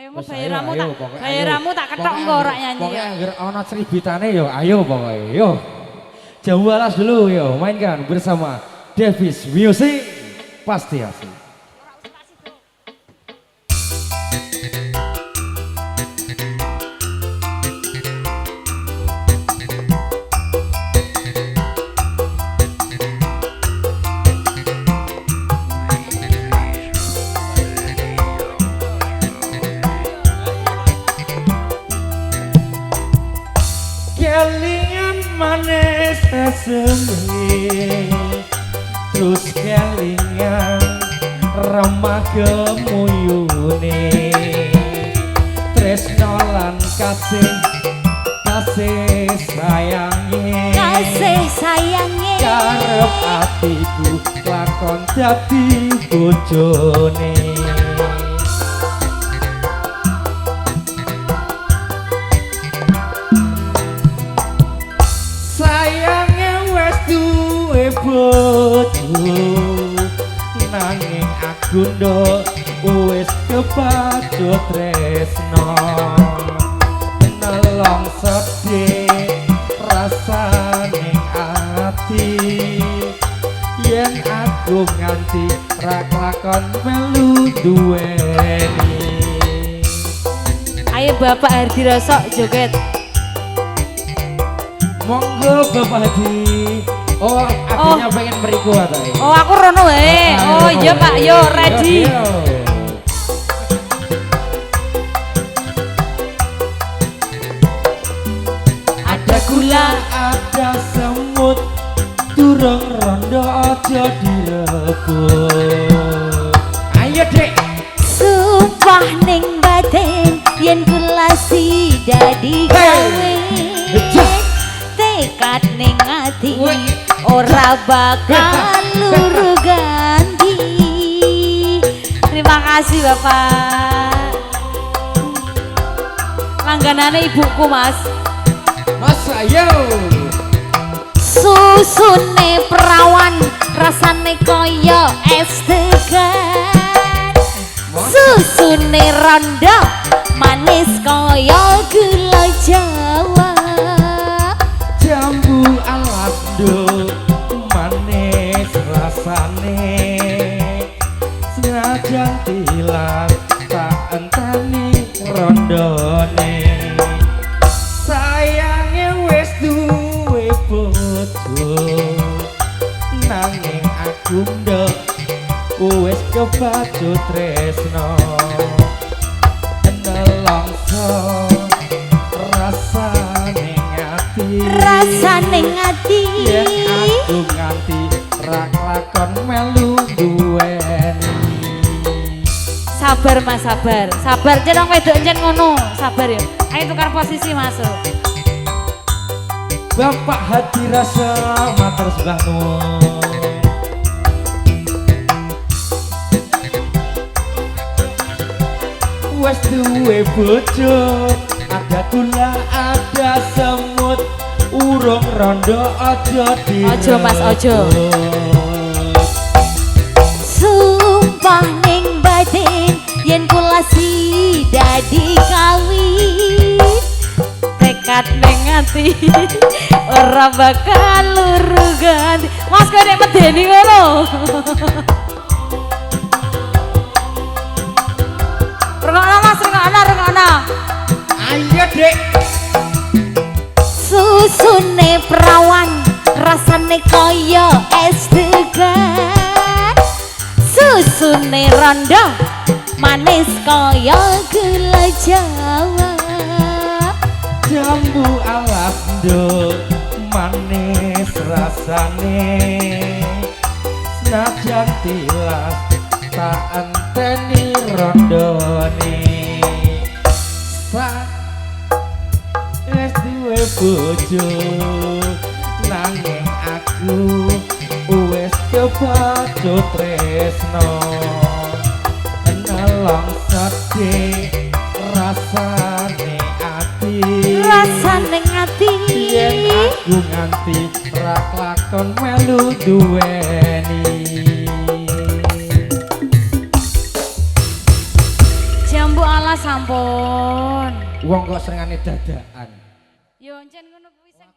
Ayo mau bayaramu tak ketok engko ora nyanyi. Pokoknya anggere ana cribitane yo ayo pokoknya yo. Jam 12 dulu yo mainkan bersama Davis Music pasti asik. Kelingan manis sesemi terus kelingan remah kemuyune tresno lan kasih sayange karep atiku lakon dadi bojone. Bojo nanging aku ndok wis kepacut tresno nelong sedih rasane ati yen aku nganti ra lakon melu duweni. Ayo Bapak Hardi Rosok joget. Monggo Bapak Hardi. Oh, akhirnya pengen meriku atau Oh, aku rono wae. Oh, iya Pak, yo ready. Ada gula, ada semut, durung rondo aja direbut. Ayo Dek. Sumpah ning batin yen kula dadi gawe. Tekad ning ati ora bakal luru ganti. Terima kasih Bapak. Langganane ibuku Mas. Mas ayo. Susune perawan rasane kaya es degan. Susune rondo manis kaya gula Jawa. Jambu alas nduk manis rasane senajan tilas tak enteni rondone sayange wis duwe bojo nanging aku nduk wis kepacut tresno nelongso rasane ngati yen aku nganti rak lakon melu duweni. Sabar Mas, sabar jeneng wedok encen ngono, sabar ya. Ayo tukar posisi masuk. Bapak Hadi Rasa matur sembah nuwun. Wes duwe bojo, ada gula, ada semut, urung rondo aja di. Ojo Mas, ojo. Sumpah ning batin yen kula dadi kawin. Tekad ning ati ora bakal luru ganti. Mas kok nek medeni ngono. Rungokno. Ayo Dek. Susune perawan rasane kaya es degan. Susune rondo manis kaya gula Jawa. Jambu alas nduk manis rasane senajan tilas tak enteni rondone wis duwe bojo nanging aku wis kepacut tresno nelong sedih rasane ati yen aku nganti rak lakon melu duweni. Jambu ala sampun. Wong kok senengane dadakan. Yo encen ngono kuwi sing